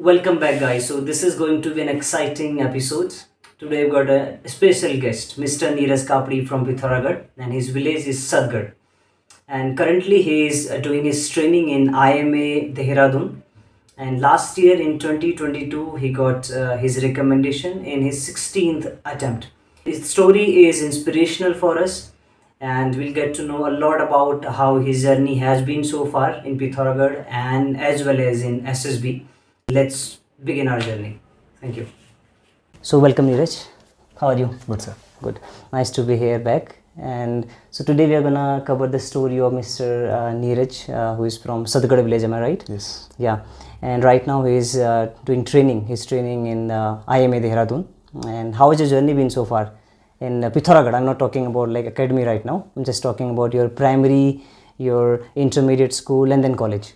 Welcome back, guys. So this is going to be an exciting episode. Today I've got a special guest, Mr. Neeraj Kapri from Pithoragarh, and his village is Sadgarh. And currently he is doing his training in IMA Dehradun. And last year in 2022 he got his recommendation in his 16th attempt. His story is inspirational for us, and we'll get to know a lot about how his journey has been so far in Pithoragarh and as well as in SSB. Let's begin our journey. Thank you. So welcome, Neeraj. How are you? Good, sir. Good. Nice to be here back. And so today we are gonna cover the story of Mr. Neeraj, who is from Sadgarh village. Am I right? Yes. Yeah. And right now he is doing training. He's training in IMA Dehradun. And how has your journey been so far in Pithoragarh? I'm not talking about like academy right now. I'm just talking about your primary, your intermediate school, and then college.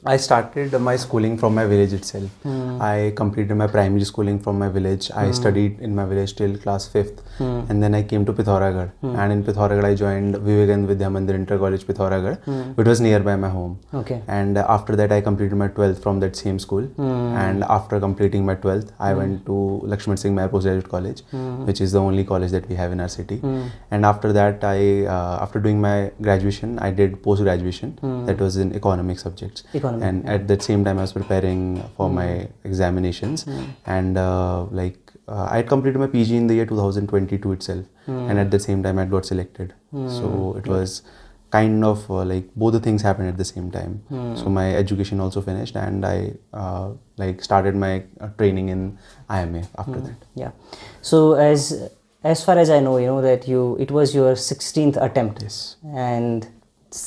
I started my schooling from my village itself. I completed my primary schooling from my village. I studied in my village till class 5th. And then I came to Pithoragarh. And in Pithoragarh I joined Vivekanand Vidya Mandir Inter College Pithoragarh, which was nearby my home. Okay. And after that I completed my 12th from that same school. And after completing my 12th, I went to Lakshman Singh Mair Postgraduate College, which is the only college that we have in our city. And after that, after doing my graduation, I did post-graduation. That was in economic subjects. And at that same time I was preparing for my examinations. And I had completed my PG in the year 2022 itself. And at the same time I got selected. So it was kind of like both the things happened at the same time. So my education also finished, and I started my training in IMA after that. Yeah. So as far as I know, that it was your 16th attempt. Yes. And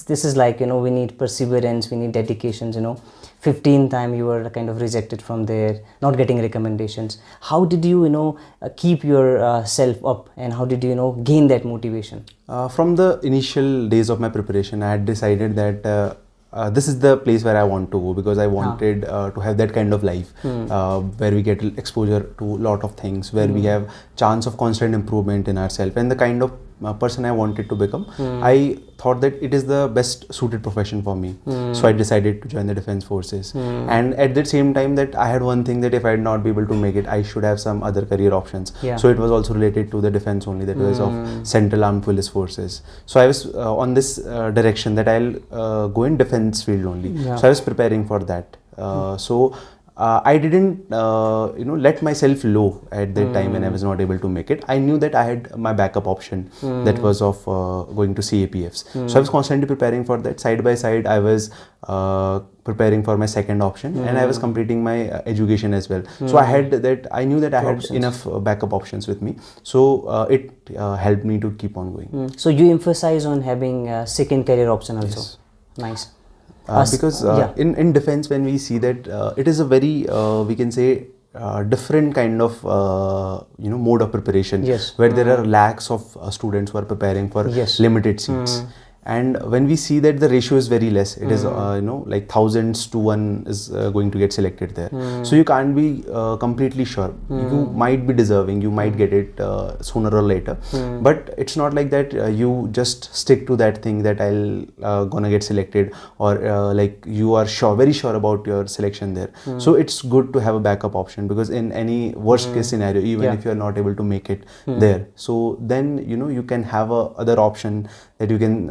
this is like, we need perseverance, we need dedications, 15th time you were kind of rejected from there, not getting recommendations. How did you, keep yourself up, and how did you, gain that motivation? From the initial days of my preparation, I had decided that this is the place where I want to go, because I wanted to have that kind of life where we get exposure to a lot of things, where we have chance of constant improvement in ourselves, and the kind of person I wanted to become. I thought that it is the best suited profession for me. So I decided to join the defense forces. And at the same time that I had one thing, that if I had not be able to make it, I should have some other career options. Yeah. So it was also related to the defense only, that was of Central Armed Police Forces. So I was on this direction that I'll go in defense field only. Yeah. So I was preparing for that. I didn't let myself low at that time when I was not able to make it. I knew that I had my backup option, that was of going to CAPFs. So I was constantly preparing for that. Side by side I was preparing for my second option, and I was completing my education as well. So I knew that I had enough backup options with me. So it helped me to keep on going. So you emphasize on having a second career option also. Yes. Nice. Because in defense, when we see that it is a very we can say different kind of mode of preparation. Yes. Where there are lakhs of students who are preparing for limited seats. And when we see that the ratio is very less, it is like thousands to one is going to get selected there. So you can't be completely sure. You might be deserving, you might get it sooner or later, but it's not like that you just stick to that thing that I'll gonna get selected, or like you are very sure about your selection there. So it's good to have a backup option, because in any worst case scenario, even if you are not able to make it there, so then you can have a other option that you can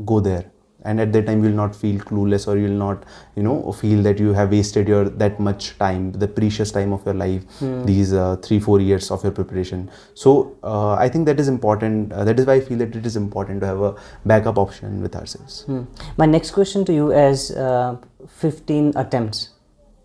go there, and at that time you will not feel clueless, or you will not feel that you have wasted your that much time, the precious time of your life, these 3-4 years of your preparation. So I think that is important. That is why I feel that it is important to have a backup option with ourselves. My next question to you is 15 attempts,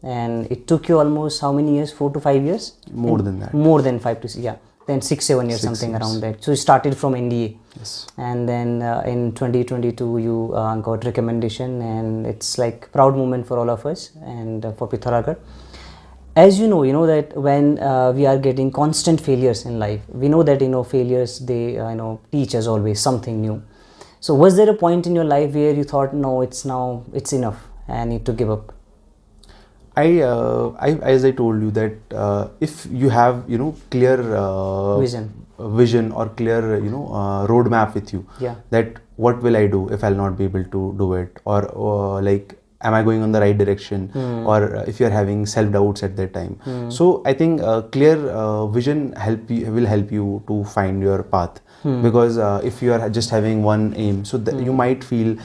and it took you almost how many years? 4 to 5 years? More than that. More than 5 to 6, yeah. Then 6-7 years, something around that. So you started from NDA. Yes. And then in 2022 you got recommendation, and it's like proud moment for all of us and for Pithoragarh. As you know that when we are getting constant failures in life, we know that failures, they teach us always something new. So was there a point in your life where you thought, no, it's enough, I need to give up? As I told you that if you have clear vision or clear roadmap with you, that what will I do if I'll not be able to do it, or like am I going on the right direction, or if you are having self doubts at that time. So I think clear vision will help you to find your path, because if you are just having one aim, so you might feel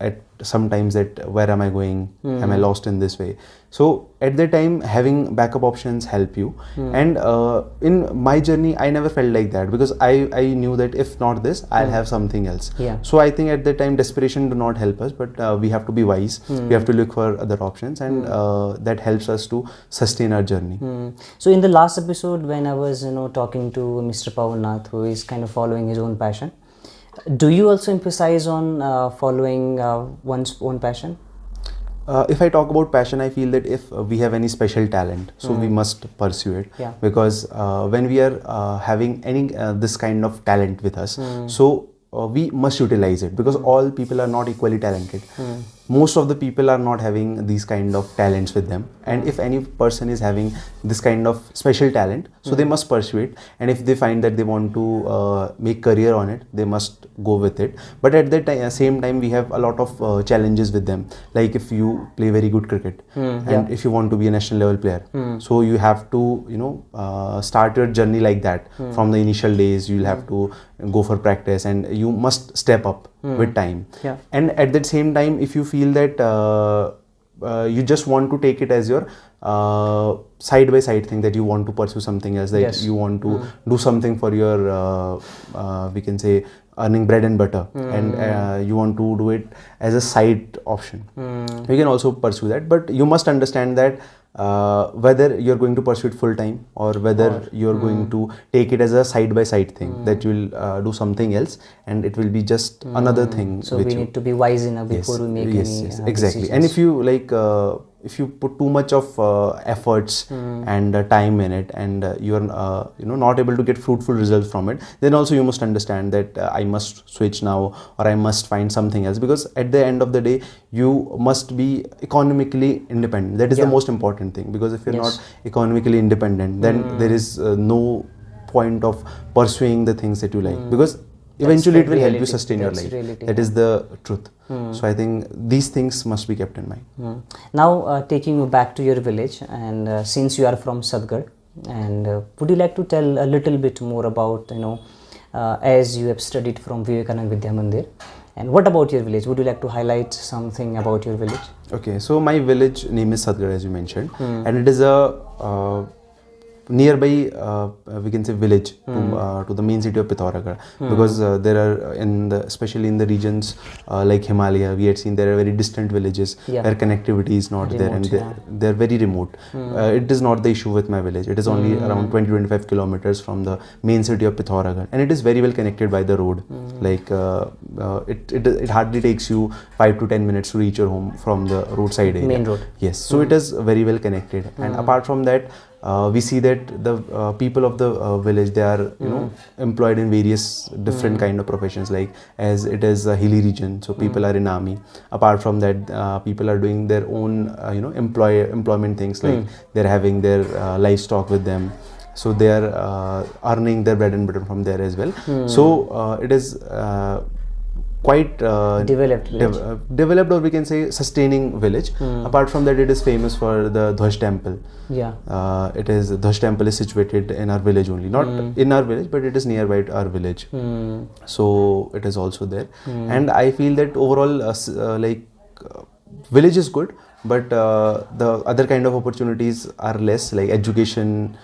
at sometimes that where am I going, am I lost in this way. So at that time having backup options help you. And in my journey I never felt like that, because I knew that if not this, I'll have something else. So I think at that time desperation do not help us, but we have to be wise. We have to look for other options, and that helps us to sustain our journey. So in the last episode, when I was talking to Mr. Pavannath, who is kind of following his own passion, do you also emphasize on following one's own passion? If I talk about passion, I feel that if we have any special talent, so we must pursue it. Because when we are having any this kind of talent with us, so we must utilize it, because all people are not equally talented. Most of the people are not having these kind of talents with them, and if any person is having this kind of special talent, so they must pursue it, and if they find that they want to make career on it, they must go with it. But at that same time we have a lot of challenges with them, like if you play very good cricket, and if you want to be a national level player, so you have to start your journey like that. From the initial days you'll have to go for practice, and you must step up with time. And at that same time, if you feel that you just want to take it as your side by side thing, that you want to pursue something else, that you want to do something for your we can say earning bread and butter, and you want to do it as a side option, you can also pursue that. But you must understand that whether you're going to pursue it full time, or whether you're going to take it as a side by side thing, that you'll do something else and it will be just another thing. So we need to be wise enough before we make any exactly. decisions. And if you if you put too much of efforts and time in it, and you are not able to get fruitful results from it, then also you must understand that I must switch now, or I must find something else. Because at the end of the day you must be economically independent. That is the most important thing, because if you're not economically independent, then there is no point of pursuing the things that you like, because eventually it will help you sustain your life. That is the truth. So I think these things must be kept in mind. Now taking you back to your village, and since you are from Sadgarh, and would you like to tell a little bit more about as you have studied from Vivekananda Vidya Mandir, and what about your village? Would you like to highlight something about your village? Okay, so my village name is Sadgarh, as you mentioned, and it is a nearby we can say village to the main city of Pithoragarh, because there are especially in the regions like Himalaya, we had seen there are very distant villages where connectivity is not there, and they're very remote. It is not the issue with my village. It is only around 20-25 kilometers from the main city of Pithoragarh, and it is very well connected by the road. Like it hardly takes you 5 to 10 minutes to reach your home from the roadside area. Main road. Yes, so it is very well connected. And apart from that, we see that the people of the village, they are employed in various different kind of professions, like as it is a hilly region, so people are in army. Apart from that, people are doing their own employment things, like they're having their livestock with them, so they are earning their bread and butter from there as well. So it is quite developed, or we can say sustaining village. Apart from that, it is famous for the Dhwaj temple. Dhwaj temple is situated in our village only, not in our village, but it is nearby our village. So it is also there. And I feel that overall village is good, but the other kind of opportunities are less, like education.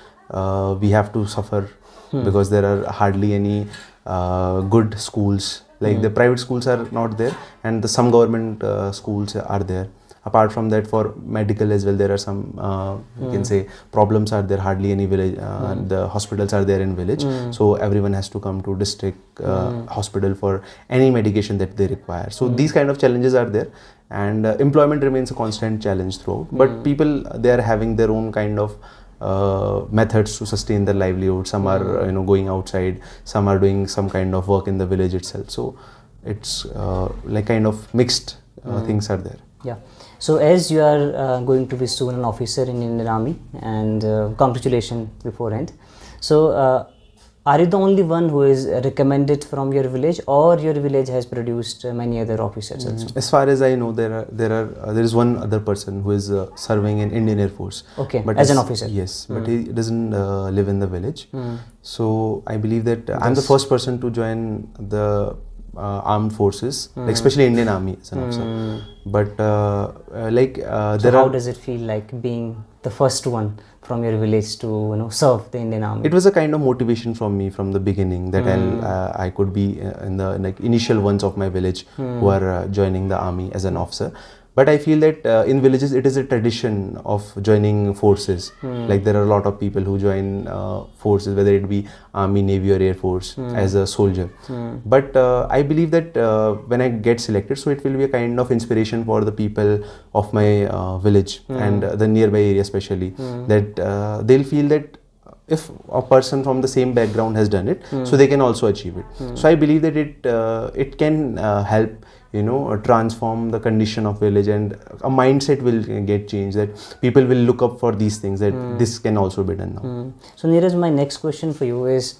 We have to suffer because there are hardly any good schools. Like the private schools are not there, and some government schools are there. Apart from that, for medical as well, there are some you can say problems are there. Hardly any village. The hospitals are there in village, so everyone has to come to district hospital for any medication that they require. So these kind of challenges are there, and employment remains a constant challenge throughout. But people, they are having their own kind of methods to sustain their livelihood. Some are going outside, some are doing some kind of work in the village itself. So it's like kind of mixed things are there. So as you are going to be soon an officer in Indian Army, and congratulations beforehand. So are you the only one who is recommended from your village, or your village has produced many other officers also? As far as I know, there is one other person who is serving in Indian Air Force. Okay, But as an officer. Yes, but he doesn't live in the village. So I believe that I'm the first person to join the armed forces, like especially Indian Army as an officer. But So how does it feel like being the first one from your village to serve the Indian Army? It was a kind of motivation from me from the beginning that I could be in the initial ones of my village who are joining the army as an officer. But I feel that in villages it is a tradition of joining forces. Like there are a lot of people who join forces, whether it be army, navy or air force as a soldier. But I believe that when I get selected, so it will be a kind of inspiration for the people of my village and the nearby area especially, that they'll feel that if a person from the same background has done it, so they can also achieve it. So I believe that it can help transform the condition of village, and a mindset will get changed, that people will look up for these things, that this can also be done now. So Neeraj, my next question for you is,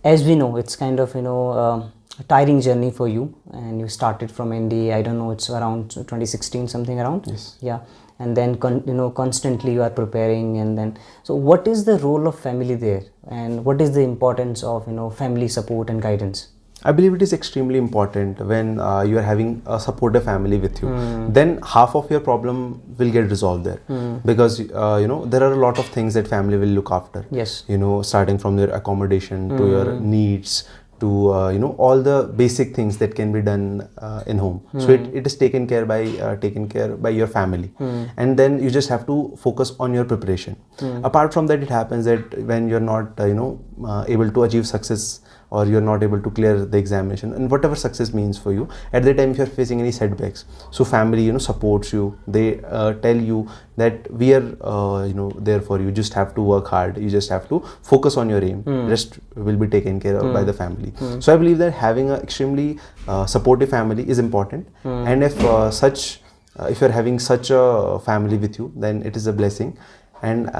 as we know, it's kind of a tiring journey for you, and you started from ND, I don't know, it's around 2016 something around. Yes. Yeah. And then constantly you are preparing, and then so what is the role of family there, and what is the importance of family support and guidance? I believe it is extremely important when you are having a supportive family with you. Then half of your problem will get resolved there, because there are a lot of things that family will look after. Yes. Starting from your accommodation to your needs to all the basic things that can be done in home. So it is taken care by your family, and then you just have to focus on your preparation. Apart from that, it happens that when you're not able to achieve success, or you're not able to clear the examination, and whatever success means for you, at the time if you're facing any setbacks, so family supports you. They tell you that we are there for you. You just have to work hard, you just have to focus on your aim, rest will be taken care of by the family. So I believe that having an extremely supportive family is important, and if you're having such a family with you, then it is a blessing. And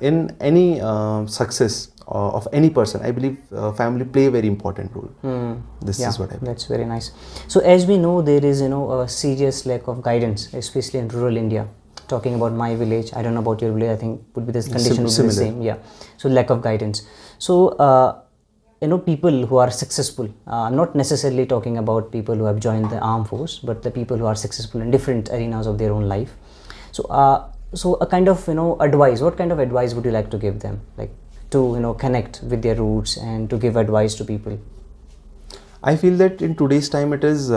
in any success of any person, I believe family play a very important role. This is what I believe. That's very nice. So as we know, there is a serious lack of guidance, especially in rural India. Talking about my village, I don't know about your village, I think would be this condition would be the same. Yeah. So lack of guidance. So people who are successful, not necessarily talking about people who have joined the armed force, but the people who are successful in different arenas of their own life. So a kind of advice, what kind of advice would you like to give them, like to connect with their roots and to give advice to people? I feel that in today's time it is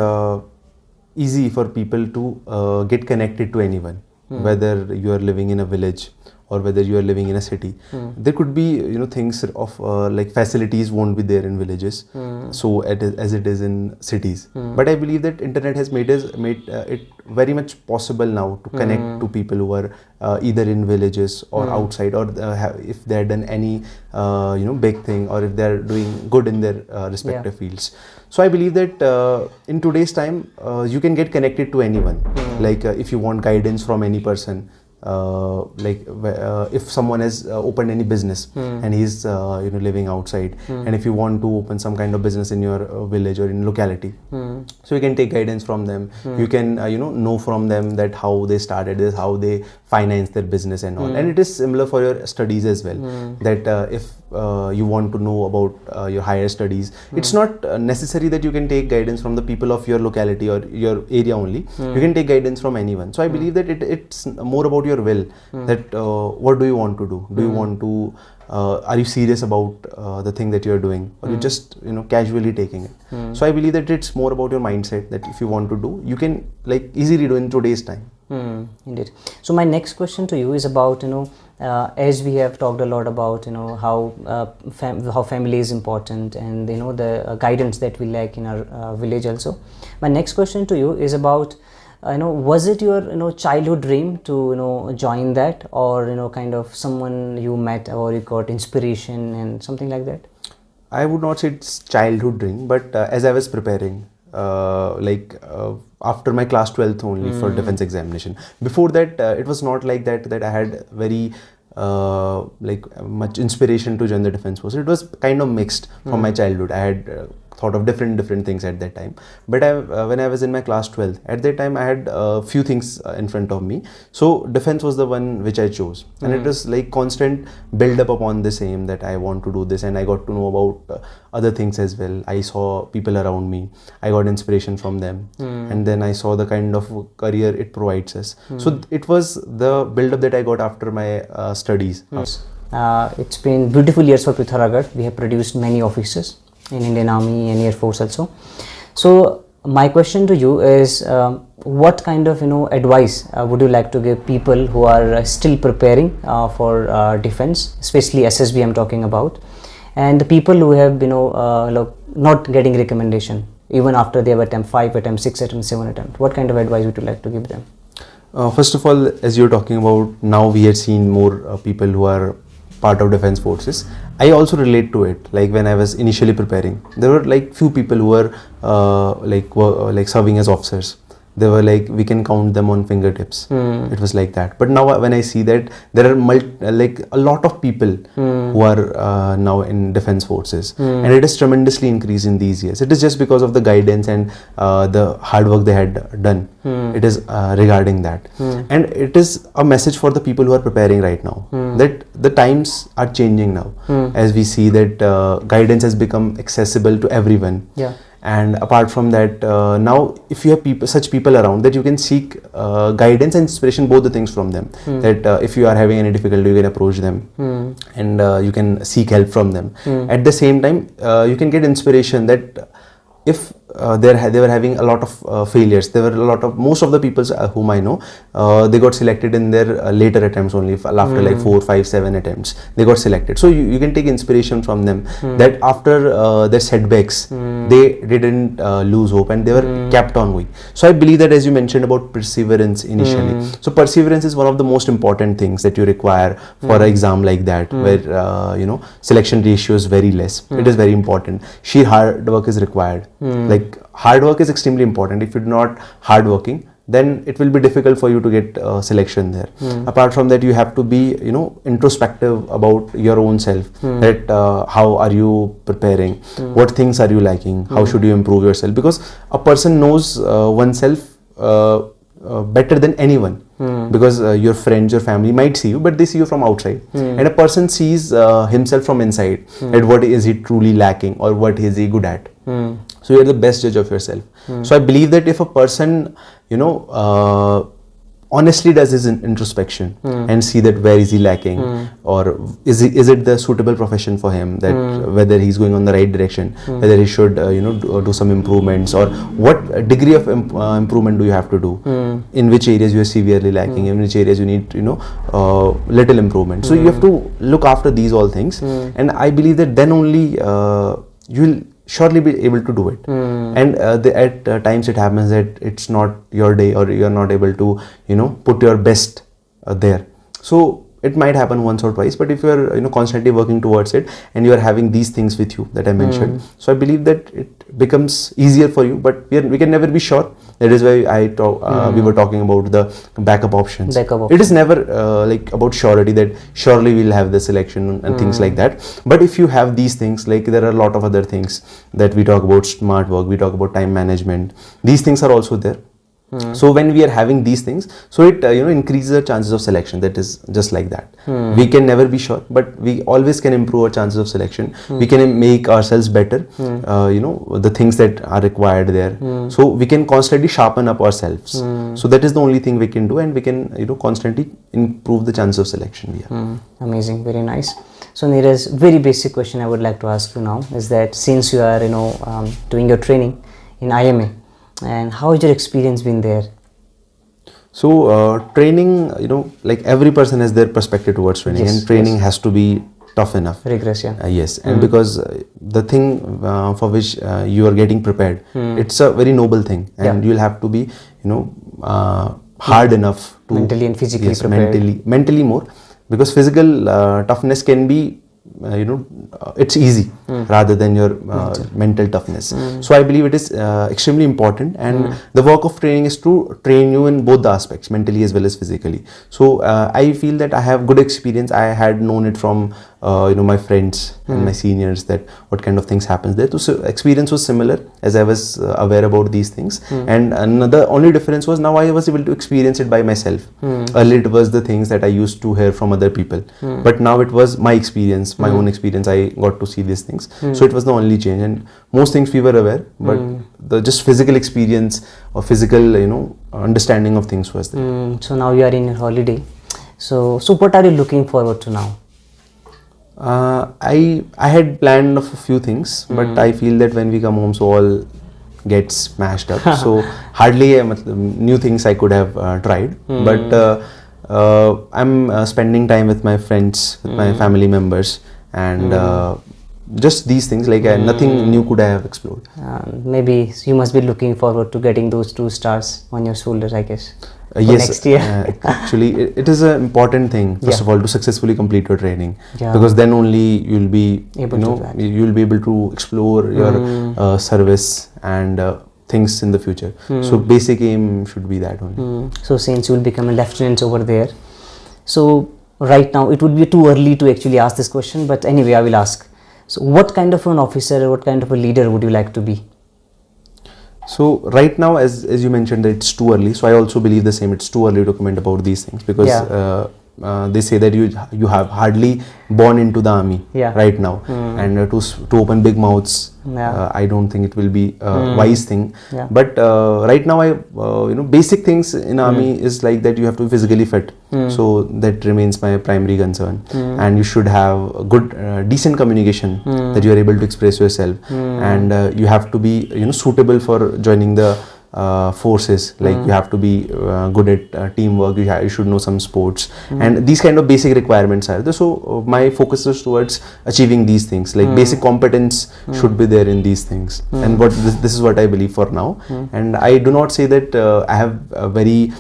easy for people to get connected to anyone, whether you are living in a village or whether you are living in a city. There could be things of like facilities won't be there in villages, so as it is in cities. But I believe that internet has made it very much possible now to connect to people who are either in villages or outside, or if they have done any big thing, or if they are doing good in their respective fields. So I believe that in today's time you can get connected to anyone. Like if you want guidance from any person, if someone has opened any business and he's living outside, and if you want to open some kind of business in your village or in locality, so you can take guidance from them. You can know from them that how they started this, how they finance their business and all. And it is similar for your studies as well, that if you want to know about your higher studies, it's not necessary that you can take guidance from the people of your locality or your area only. You can take guidance from anyone. So I believe that it's more about your will, that what do you want to do? Do you want to are you serious about the thing that you're doing, or you just casually taking it? So I believe that it's more about your mindset, that if you want to do, you can easily do in today's time. Indeed. So my next question to you is about as we have talked a lot about how family is important, and the guidance that we lack in our village also. My next question to you is about was it your childhood dream to join that, or kind of someone you met or you got inspiration and something like that? I would not say it's childhood dream, but as I was preparing, after my class 12th only for defense examination. Before that, it was not like that I had very like much inspiration to join the defense force. It was kind of mixed from my childhood. I had thought of different things at that time, but when I was in my class 12th, at that time I had a few things in front of me, so defense was the one which I chose. And it was like constant build up upon this aim that I want to do this, and I got to know about other things as well. I saw people around me, I got inspiration from them, and then I saw the kind of career it provides us. So it was the build up that I got after my studies. It's been beautiful years for Pithoragarh. We have produced many officers in Indian Army and Air Force also. So my question to you is, what kind of advice would you like to give people who are still preparing for defense, especially SSB I'm talking about, and the people who have not getting recommendation even after they have attempt 5 attempts, 6 attempts, 7 attempts? What kind of advice would you like to give them? First of all, as you're talking about, now we are seeing more people who are part of defense forces. I also relate to it. Like when I was initially preparing, there were like few people who were like serving as officers. They were like, we can count them on fingertips. It was like that. But now when I see that there are like a lot of people who are now in defense forces, and it is tremendously increased in these years. It is just because of the guidance and the hard work they had done. It is regarding that, and it is a message for the people who are preparing right now, that the times are changing now, as we see that guidance has become accessible to everyone. Yeah. And apart from that, now if you have such people around, that you can seek guidance and inspiration, both the things from them. That if you are having any difficulty, you can approach them, and you can seek help from them. At the same time, you can get inspiration that if they were having a lot of failures. There were a lot of, most of the people whom I know, they got selected in their later attempts only, after like 4, 5, 7 attempts they got selected. So you can take inspiration from them, that after their setbacks, they didn't lose hope, and they were kept on going. So I believe that, as you mentioned about perseverance initially, so perseverance is one of the most important things that you require for an exam like that, where selection ratio is very less. It is very important. Sheer hard work is required. Like hard work is extremely important. If you're not hardworking, then it will be difficult for you to get selection there. Apart from that, you have to be introspective about your own self, that how are you preparing, what things are you lacking, how should you improve yourself, because a person knows oneself better than anyone, because your friends, your family might see you, but they see you from outside, and a person sees himself from inside, that what is he truly lacking or what is he good at. So you're the best judge of yourself. So I believe that if a person honestly does his introspection and see that where is he lacking, or is it the suitable profession for him, that whether he's going on the right direction, whether he should do some improvements, or what degree of improvement do you have to do, in which areas you are severely lacking, in which areas you need little improvement. So you have to look after these all things, and I believe that then only you will surely be able to do it. And at times it happens that it's not your day, or you're not able to put your best there. So it might happen once or twice, but if you're constantly working towards it, and you are having these things with you that I mentioned, so I believe that it becomes easier for you. But we can never be sure. That is why we were talking about the backup options. It is never like about surety, that surely we'll have the selection and things like that. But if you have these things, like there are a lot of other things that we talk about, smart work, we talk about time management, these things are also there. So when we are having these things, so it increases our chances of selection. That is just like that. We can never be sure, but we always can improve our chances of selection. We can make ourselves better, the things that are required there. So we can constantly sharpen up ourselves. So that is the only thing we can do, and we can constantly improve the chances of selection. Amazing, very nice. So Neeraj, very basic question I would like to ask you now is that, since you are doing your training in IMA, and how has your experience been there? So training, like every person has their perspective towards training, and training has to be tough enough. Rigorous, yeah. Yes, and because the thing for which you are getting prepared, it's a very noble thing, and you'll have to be, hard enough to mentally and physically prepared. Mentally more, because physical toughness can be it's easy rather than your mental toughness. So I believe it is extremely important, and the work of training is to train you in both the aspects, mentally as well as physically. So I feel that I have good experience. I had known it from my friends and my seniors, that what kind of things happens there. So experience was similar, as I was aware about these things. And another only difference was, now I was able to experience it by myself. Earlier it was the things that I used to hear from other people, but now it was my experience, my own experience. I got to see these things. So it was the only change, and most things we were aware, but the just physical experience or physical understanding of things was there. So now you are in your holiday. So what are you looking forward to now? I had planned of a few things, but I feel that when we come home, so all gets smashed up. So hardly new things I could have tried. But I'm spending time with my friends, with my family members, and just these things, like nothing new could I have explored. Maybe you must be looking forward to getting those 2 stars on your shoulders, I guess. Yes, next year. Actually it is an important thing, first of all, to successfully complete your training, because then only you'll be you'll be able to explore your service and things in the future. So basic aim should be that only. So since you will become a lieutenant over there, so right now it would be too early to actually ask this question, but anyway I will ask. So what kind of an officer or what kind of a leader would you like to be? So right now, as you mentioned, that it's too early. So I also believe the same. It's too early to comment about these things, because they say that you have hardly born into the army right now, and to open big mouths, I don't think it will be a wise thing. But right now, basic things in army is like that you have to be physically fit. So that remains my primary concern, and you should have a good, decent communication, that you are able to express yourself, and you have to be suitable for joining the forces. Like you have to be good at teamwork. You should know some sports, and these kind of basic requirements are there. So my focus is towards achieving these things. Like basic competence should be there in these things, and this is what I believe for now. And I do not say that I have a very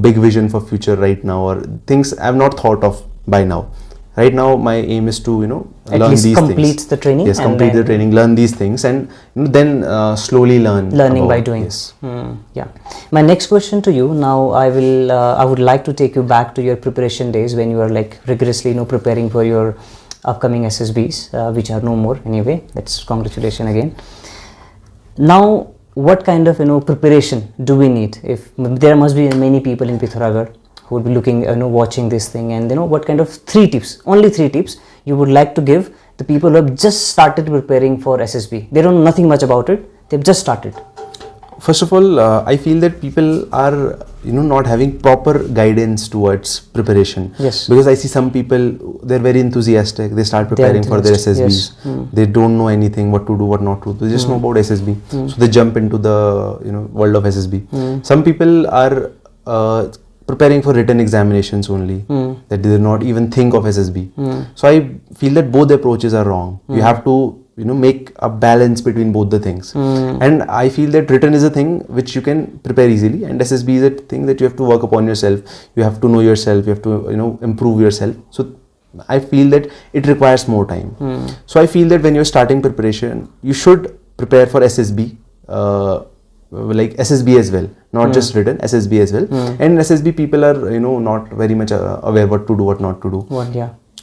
big vision for future right now, or things I have not thought of by now. Right now, my aim is to learn these things. Complete the training. Yes, complete the training, learn these things, and then slowly learning by doing. Yes. Yeah. My next question to you now, I would like to take you back to your preparation days when you were like rigorously preparing for your upcoming SSBs, which are no more anyway. That's congratulations again. Now, what kind of preparation do we need? If there must be many people in Pithoragarh who would be looking, watching this thing, and what kind of 3 tips, only 3 tips you would like to give the people who have just started preparing for SSB? They don't know nothing much about it. They've just started. First of all, I feel that people are not having proper guidance towards preparation. Yes. Because I see some people, they're very enthusiastic. They start preparing for their SSBs. Yes. They don't know anything, what to do, what not to do. They just know about SSB. So they jump into the world of SSB. Some people are preparing for written examinations only, that they do not even think of SSB. So I feel that both approaches are wrong. You have to make a balance between both the things. And I feel that written is a thing which you can prepare easily, and SSB is a thing that you have to work upon yourself. You have to know yourself. You have to improve yourself. So I feel that it requires more time. So I feel that when you're starting preparation, you should prepare for SSB, like SSB as well, not just written, SSB as well. And SSB people are not very much aware what to do, what not to do.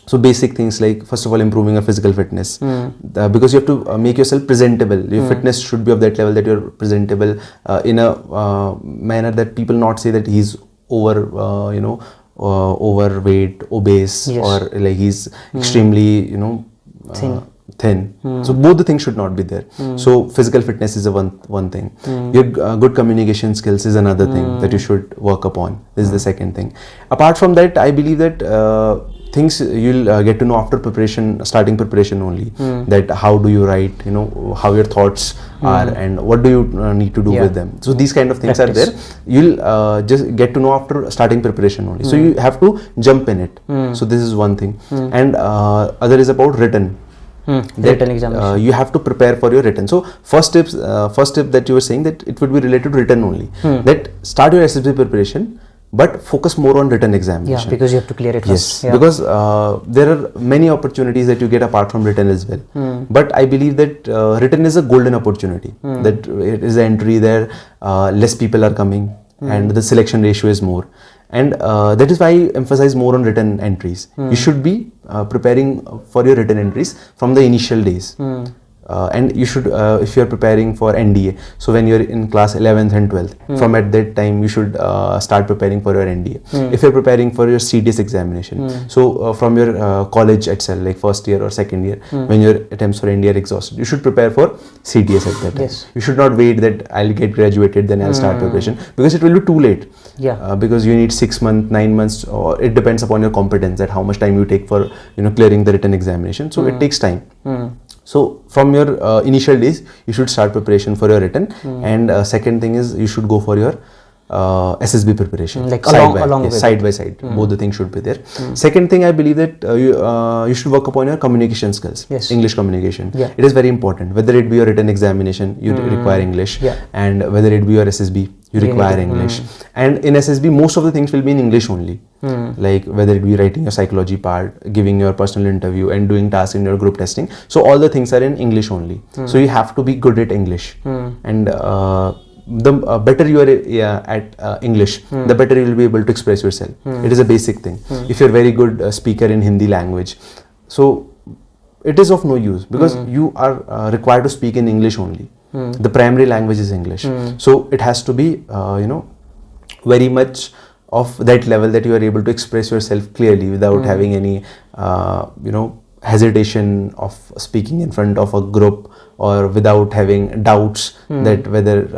So basic things like, first of all, improving your physical fitness, because you have to make yourself presentable. Your fitness should be of that level that you're presentable in a manner that people not say that he's overweight, obese, or like he's extremely thin. So both the things should not be there. So physical fitness is one thing. Your good communication skills is another thing that you should work upon. This is the second thing. Apart from that, I believe that things you'll get to know after preparation, starting preparation only, that how do you write, how your thoughts are, and what do you need to do with them. So these kind of things are there. You'll just get to know after starting preparation only. So you have to jump in it. So this is one thing. And other is about written. Written examination. You have to prepare for your written. So first tip that you were saying, that it would be related to written only. That start your SSB preparation but focus more on written examination. Yeah, because you have to clear it Yes, first. Yeah. because there are many opportunities that you get apart from written as well. But I believe that written is a golden opportunity. That it is the entry there, less people are coming, and the selection ratio is more. And that is why I emphasize more on written entries. You should be preparing for your written entries from the initial days. And you should, if you are preparing for NDA, so when you are in class 11th and 12th, from at that time you should start preparing for your NDA. If you are preparing for your CDS examination, so from your college itself, like first year or second year, when your attempts for NDA are exhausted, you should prepare for CDS at that time. Yes. You should not wait that I'll get graduated, then I'll start preparation, because it will be too late. Yeah. Because you need 6 months, 9 months, or it depends upon your competence, that how much time you take for clearing the written examination. So it takes time. So from your initial days, you should start preparation for your written. And second thing is you should go for your SSB preparation, like along side by side. Both the things should be there. Second thing, I believe that you should work upon your communication skills. Yes. English communication. Yeah. It is very important. Whether it be your written examination, you require English. Yeah. And whether it be your SSB, you require English. And in SSB, most of the things will be in English only. Like whether it be writing your psychology part, giving your personal interview, and doing tasks in your group testing. So all the things are in English only. So you have to be good at English. And the better you are at English, the better you will be able to express yourself. It is a basic thing. If you're very good speaker in Hindi language, so it is of no use, because you are required to speak in English only. The primary language is English. So it has to be very much of that level that you are able to express yourself clearly without having any hesitation of speaking in front of a group, or without having doubts that whether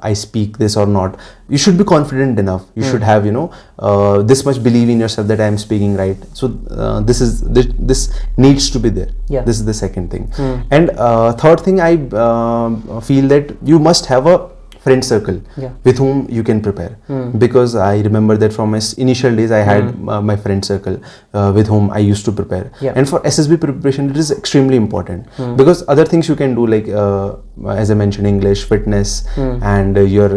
I speak this or not. You should be confident enough. You should have this much belief in yourself that I am speaking right. So this needs to be there. Yeah. This is the second thing. And third thing, I feel that you must have a friend circle with whom you can prepare. Because I remember that from my initial days, I had my friend circle with whom I used to prepare. And for SSB preparation, it is extremely important, because other things you can do, like as I mentioned, English, fitness, and your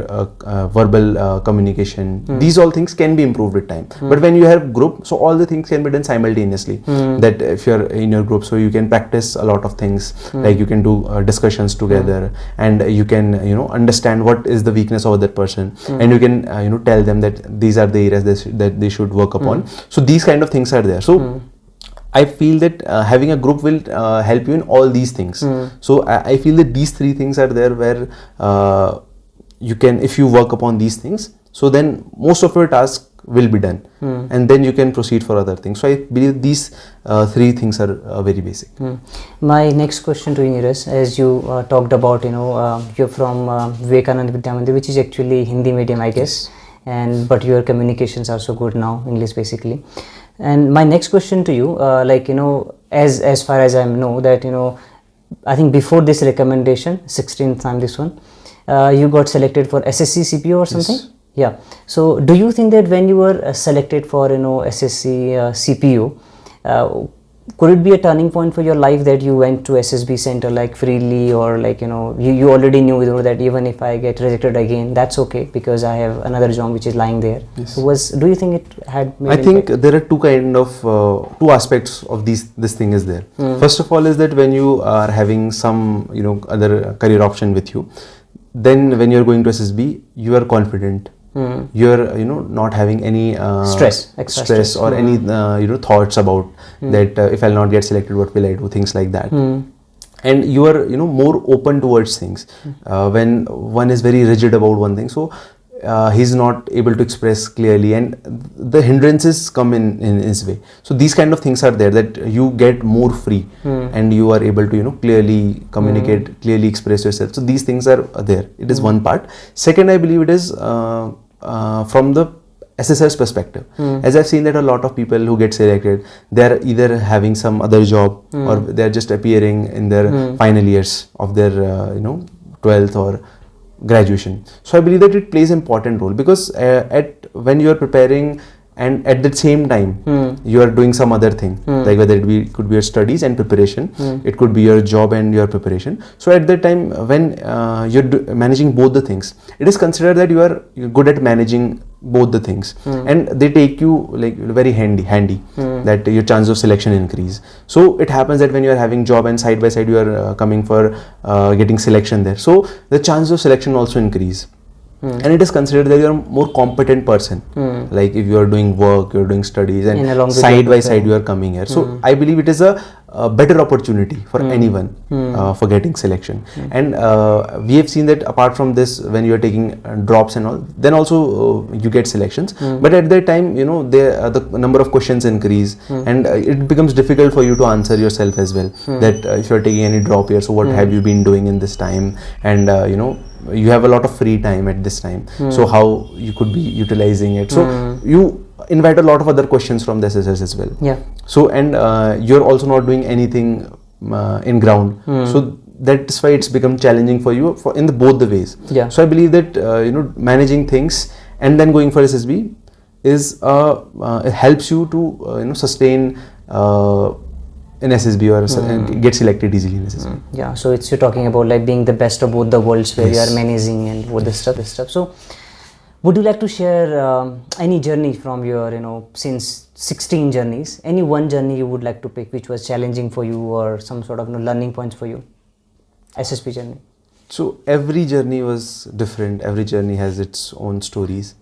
verbal communication. These all things can be improved with time. But when you have group, so all the things can be done simultaneously. That if you're in your group, so you can practice a lot of things, like you can do discussions together, and you can understand what is the weakness of other person, and you can tell them that these are the areas that they should work upon. So these kind of things are there. So I feel that having a group will help you in all these things. So I feel that these three things are there where you can, if you work upon these things, so then most of your tasks will be done, and then you can proceed for other things. So I believe these three things are very basic. My next question to you, Neeraj, as you talked about, you're from Vivekananda Vidya Mandir, which is actually Hindi medium, I guess, but your communications are so good now, English basically. And my next question to you, as far as I know, that I think before this recommendation, 16th time this one, you got selected for SSC CPO or something. Yes. Yeah. So do you think that when you were selected for SSC CPO, could it be a turning point for your life that you went to SSB center like freely, or you already knew that even if I get rejected again, that's okay because I have another job which is lying there? Yes. So do you think it had made I think there are two aspects of this thing is there. First of all is that when you are having some other career option with you, then when you're going to SSB, you are confident. You're not having any stress or any thoughts about that if I'll not get selected, what will I do, things like that. And you are more open towards things. When one is very rigid about one thing, so he's not able to express clearly, and the hindrances come in his way. So these kind of things are there, that you get more free and you are able to clearly communicate, clearly express yourself. So these things are there. It is one part. Second, I believe it is from the SSR's perspective. As I've seen that a lot of people who get selected, they're either having some other job or they're just appearing in their final years of their 12th or graduation. So I believe that it plays an important role, because when you are preparing and at the same time you are doing some other thing, like whether could be your studies and preparation, it could be your job and your preparation. So at that time when you're managing both the things, it is considered that you're good at managing both the things, and they take you like very handy that your chance of selection increase. So it happens that when you are having job and side by side you are coming for getting selection there, so the chance of selection also increase. And it is considered that you are a more competent person, like if you are doing work, you are doing studies, and side by side you are coming here. So I believe it is a better opportunity for anyone for getting selection. And we have seen that apart from this, when you are taking drops and all, then also you get selections, but at that time, you know, the number of questions increase, and it becomes difficult for you to answer yourself as well, that if you are taking any drop here, so what have you been doing in this time, and you know, you have a lot of free time at this time, so how you could be utilizing it. So you invite a lot of other questions from the assessors as well. Yeah. So and you're also not doing anything in ground. So that's why it's become challenging for you in both the ways. Yeah. So I believe that you know, managing things and then going for SSB is it helps you to you know, sustain in SSB or get selected easily in SSB. Yeah, so you're talking about like being the best of both the worlds, where you are managing and both this stuff. So would you like to share any journey from your, you know, since 16 journeys, any one journey you would like to pick which was challenging for you, or some sort of, you know, learning points for you, SSB journey? So every journey was different, every journey has its own stories,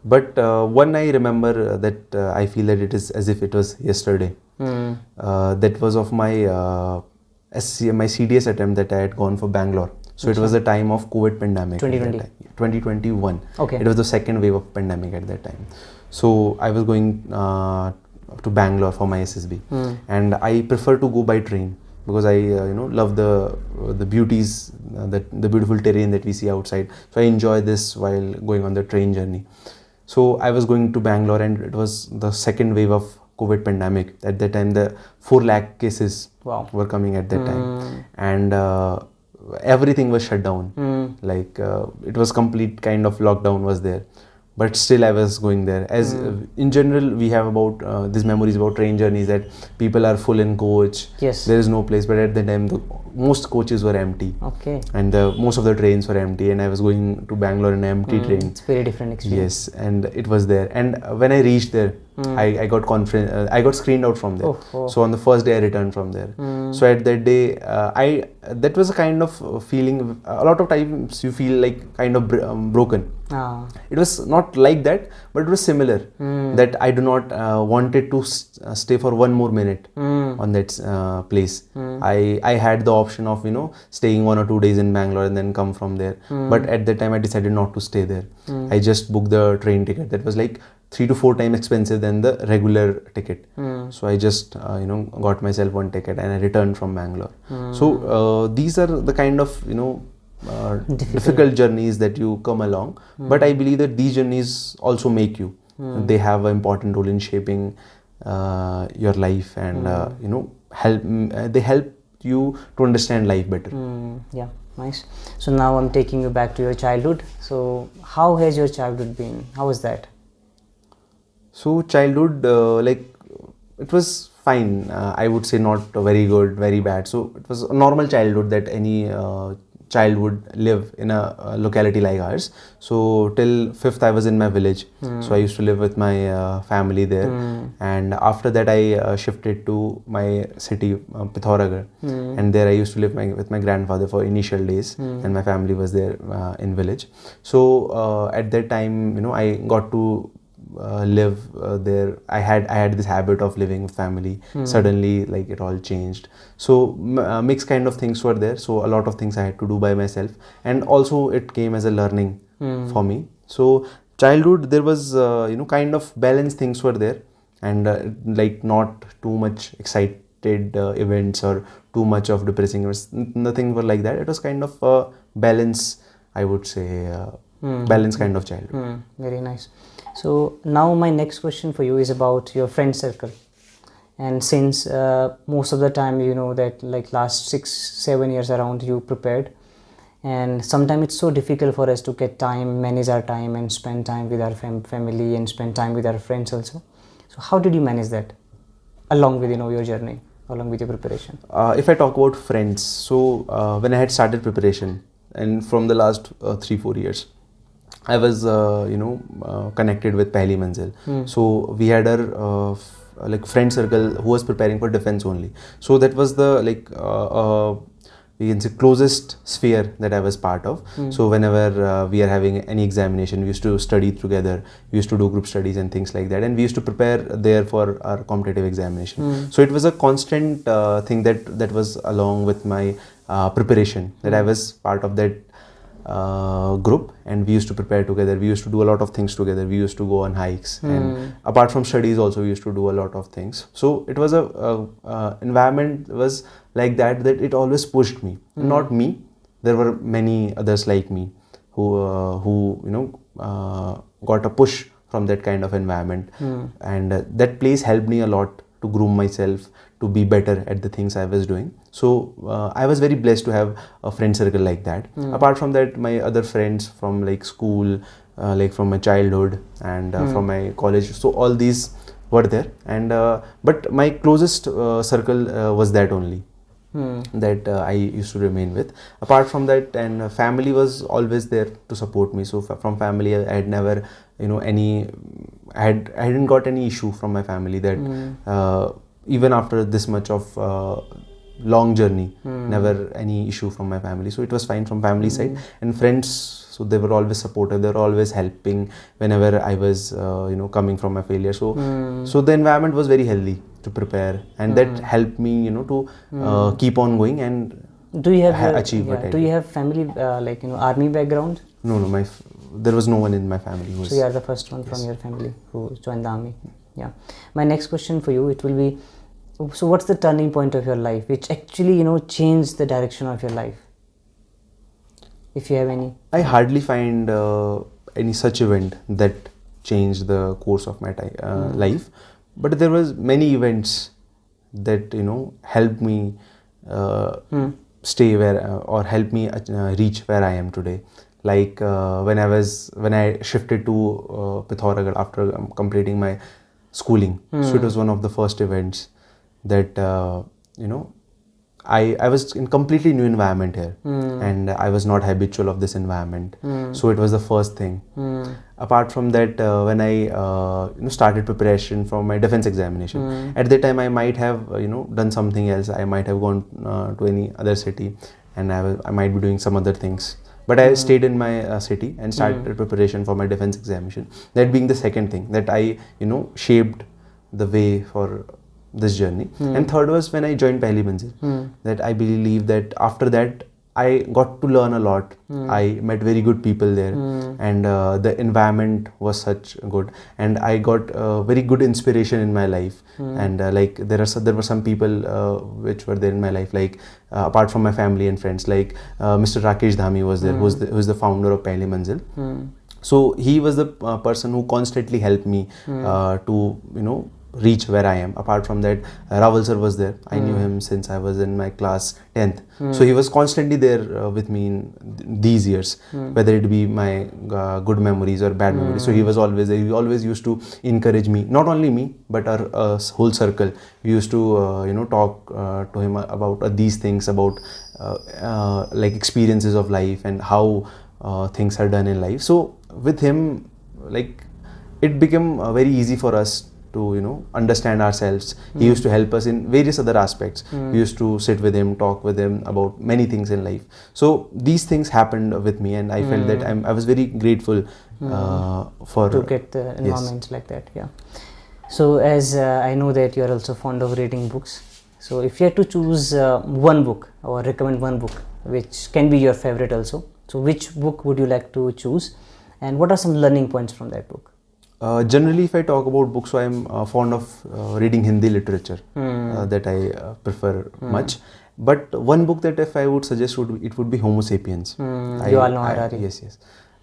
but one I remember that I feel that it is as if it was yesterday. That was of my my CDS attempt that I had gone for Bangalore. So it was the time of COVID pandemic. 2021. Okay. It was the second wave of pandemic at that time. So I was going to Bangalore for my SSB, and I prefer to go by train because I you know, love the beauties, the beautiful terrain that we see outside. So I enjoy this while going on the train journey. So I was going to Bangalore, and it was the second wave of COVID pandemic. At that time, the 4 lakh cases were coming at that time, and everything was shut down. Like it was complete kind of lockdown was there, but still I was going there. As in general, we have about these memories about train journeys that people are full in coach. Yes. There is no place, but at the time most coaches were empty. Okay. And most of the trains were empty, and I was going to Bangalore in an empty train. It's very different experience. Yes, and it was there. And when I reached there, I got I got screened out from there. So on the first day I returned from there. So at that day, that was a kind of feeling. A lot of times you feel like kind of broken. It was not like that, but it was similar. That I do not wanted to stay for one more minute on that place. I had the option of, you know, staying 1 or 2 days in Bangalore and then come from there. But at that time I decided not to stay there. I just booked the train ticket that was like 3 to 4 times expensive than the regular ticket. So I just you know, got myself one ticket and I returned from Bangalore. So these are the kind of, you know, difficult journeys that you come along, but I believe that these journeys also make you. They have an important role in shaping your life, and you know, they help you to understand life better. Yeah, nice. So now I'm taking you back to your childhood. So how has your childhood been? How was that? So childhood, like it was fine. I would say not very good, very bad. So it was a normal childhood that any child would live in a locality like ours. So till 5th I was in my village. So I used to live with my family there, and after that I shifted to my city, Pithoragarh, and there I used to live with my grandfather for initial days, and my family was there in village. So at that time, you know, I got to live there. I had this habit of living with family. Suddenly, like, it all changed. So mixed kind of things were there. So a lot of things I had to do by myself, and also it came as a learning for me. So childhood, there was you know, kind of balanced things were there, and like not too much excited events or too much of depressing events. Nothing were like that. It was kind of balance, I would say, balance kind of childhood. Very nice. So now my next question for you is about your friend circle. And since most of the time, you know, that like last 6-7 years around you prepared, and sometimes it's so difficult for us to get time, manage our time and spend time with our family and spend time with our friends also. So how did you manage that along with your journey, along with your preparation? If I talk about friends, so when I had started preparation, and from the last 3-4 years, I was connected with Pehli Manzil. So we had our like friend circle who was preparing for defense only. So that was the we can say closest sphere that I was part of. So whenever we are having any examination, we used to study together. We used to do group studies and things like that, and we used to prepare there for our competitive examination. So it was a constant thing that was along with my preparation, that I was part of that group, and we used to prepare together. We used to do a lot of things together. We used to go on hikes, and apart from studies also we used to do a lot of things. So it was a environment was like that it always pushed me. Not me, there were many others like me who got a push from that kind of environment, and that place helped me a lot to groom myself, to be better at the things I was doing. So I was very blessed to have a friend circle like that. Apart from that, my other friends from like school, like from my childhood and from my college, so all these were there, and but my closest circle was that only. That I used to remain with. Apart from that, and family was always there to support me. So from family, I had never I hadn't got any issue from my family, that even after this much of long journey, never any issue from my family. So it was fine from family side. And friends, so they were always supportive, they were always helping whenever I was coming from my failure. So the environment was very healthy to prepare, and that helped me to keep on going and achieve what I did. Do you have family like army background? No, there was no one in my family who was. So you are the first one from your family who joined the army. Yeah. My next question for you, it will be, so what's the turning point of your life which actually changed the direction of your life, if you have any? I hardly find any such event that changed the course of my life, but there was many events that helped me stay where or help me reach where I am today. Like when I shifted to Pithoragarh after completing my schooling. So it was one of the first events that I was in completely new environment here, and I was not habitual of this environment. So it was the first thing. Apart from that, when I started preparation for my defense examination, at that time I might have done something else. I might have gone to any other city, and I might be doing some other things. But I stayed in my city and started preparation for my defense examination. That being the second thing that I shaped the way for this journey. And third was when I joined Pehli Manzil. That I believe that after that I got to learn a lot. I met very good people there, and the environment was such good, and I got very good inspiration in my life. And like there were some people which were there in my life, like apart from my family and friends, like Mr. Rakesh Dhami was there, who's the founder of Pehli Manzil. So he was the person who constantly helped me to reach where I am. Apart from that, Raval sir was there. I knew him since I was in my class 10th. So he was constantly there with me in these years, whether it be my good memories or bad memories. So he was always there. He always used to encourage me, not only me, but our whole circle. We used to talk to him about these things, about like experiences of life and how things are done in life. So with him, like it became very easy for us to understand ourselves. He used to help us in various other aspects. We used to sit with him, talk with him about many things in life. So these things happened with me, and I felt that I was very grateful for to get the environment like that. Yeah. So as I know that you are also fond of reading books. So if you had to choose one book or recommend one book which can be your favorite also, so which book would you like to choose, and what are some learning points from that book? Generally, if I talk about books, so I am fond of reading Hindi literature, that I prefer much. But one book that if I would suggest would be Homo Sapiens. You all know Harari. Yes.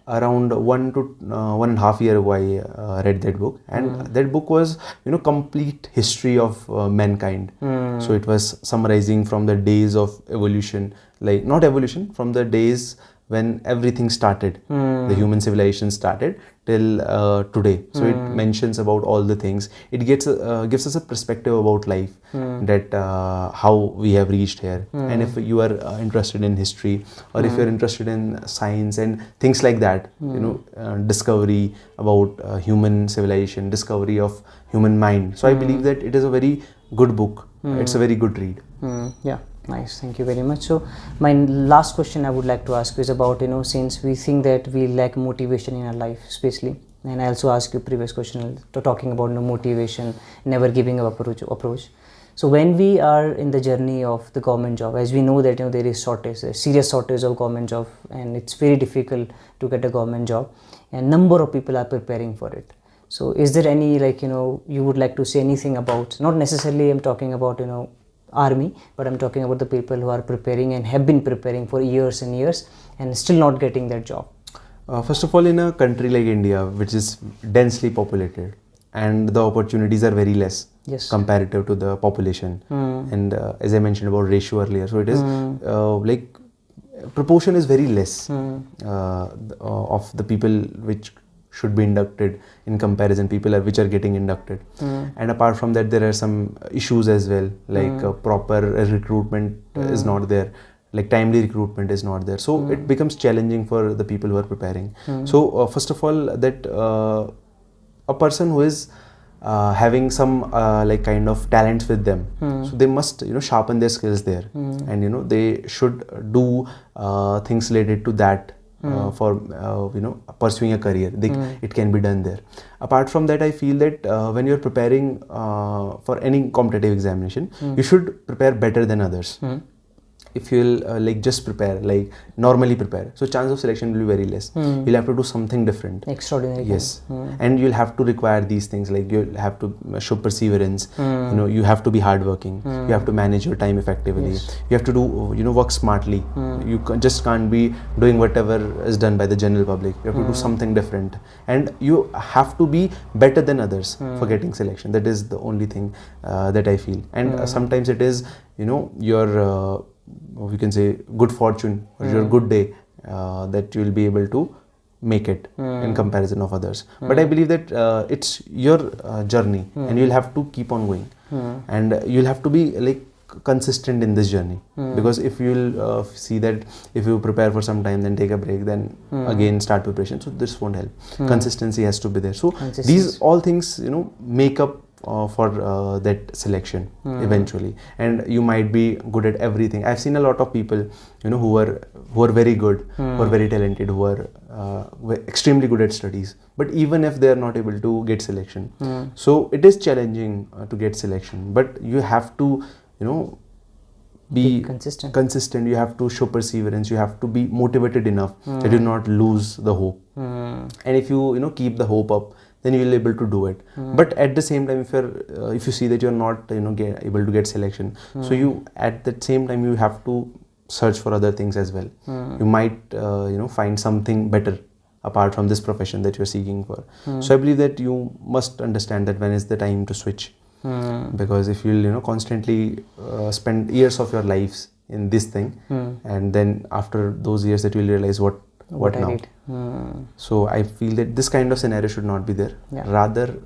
Around 1 to 1.5 years ago, I read that book, and that book was complete history of mankind. So it was summarizing from the days of evolution, like not evolution, from the days when everything started, the human civilization started till today. So it mentions about all the things. It gives us a perspective about life, that how we have reached here. And if you are interested in history, or if you're interested in science and things like that, discovery about human civilization, discovery of human mind. So I believe that it is a very good book. It's a very good read. Yeah. Nice, thank you very much. So my last question I would like to ask you is about, since we think that we lack motivation in our life, especially, and I also asked you previous question to talking about motivation, never giving up approach. So when we are in the journey of the government job, as we know that there is a serious shortage of government job, and it's very difficult to get a government job, and number of people are preparing for it. So is there any you would like to say anything about, not necessarily I'm talking about army, but I'm talking about the people who are preparing and have been preparing for years and years and still not getting that job? First of all, in a country like India, which is densely populated, and the opportunities are very less comparative to the population, and as I mentioned about ratio earlier, so it is like proportion is very less of the people which should be inducted in comparison, people which are getting inducted. And apart from that, there are some issues as well, like proper recruitment is not there, like timely recruitment is not there. So it becomes challenging for the people who are preparing. So first of all, that a person who is having some like kind of talents with them, so they must sharpen their skills there, and they should do things related to that. For pursuing a career, it can be done there. Apart from that, I feel that when you're preparing for any competitive examination, you should prepare better than others. If you'll like just prepare, like normally prepare, so chance of selection will be very less. You'll have to do something different, extraordinary. Yes. And you'll have to require these things, like you'll have to show perseverance. You have to be hardworking. You have to manage your time effectively. You have to do work smartly. You just can't be doing whatever is done by the general public. You have to do something different, and you have to be better than others for getting selection. That is the only thing that I feel. And sometimes it is your we can say good fortune or your good day that you will be able to make it in comparison of others. But I believe that it's your journey, and you'll have to keep on going, and you'll have to be like consistent in this journey, because if you'll see that if you prepare for some time, then take a break, then again start preparation, so this won't help. Consistency has to be there. So these all things make up for that selection eventually, and you might be good at everything. I've seen a lot of people who are very good, who are very talented, who are extremely good at studies, but even if they are not able to get selection, so it is challenging to get selection. But you have to be consistent. You have to show perseverance. You have to be motivated enough that you not lose the hope. And if you keep the hope up, then you will be able to do it. But at the same time, if you see that you're not able to get selection, so you at that same time you have to search for other things as well. You might find something better apart from this profession that you're seeking for. So I believe that you must understand that when is the time to switch, because if you'll constantly spend years of your lives in this thing, and then after those years that you'll realize what now. So I feel that this kind of scenario should not be there. Rather,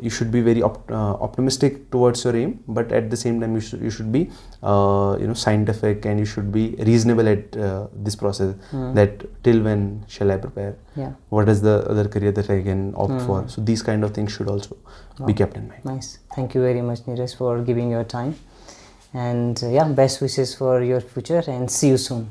you should be very optimistic towards your aim, but at the same time you should be scientific, and you should be reasonable at this process, that till when shall I prepare, what is the other career that I can opt for. So these kind of things should also be kept in mind. Nice. Thank you very much, Neeraj, for giving your time, and best wishes for your future, and see you soon.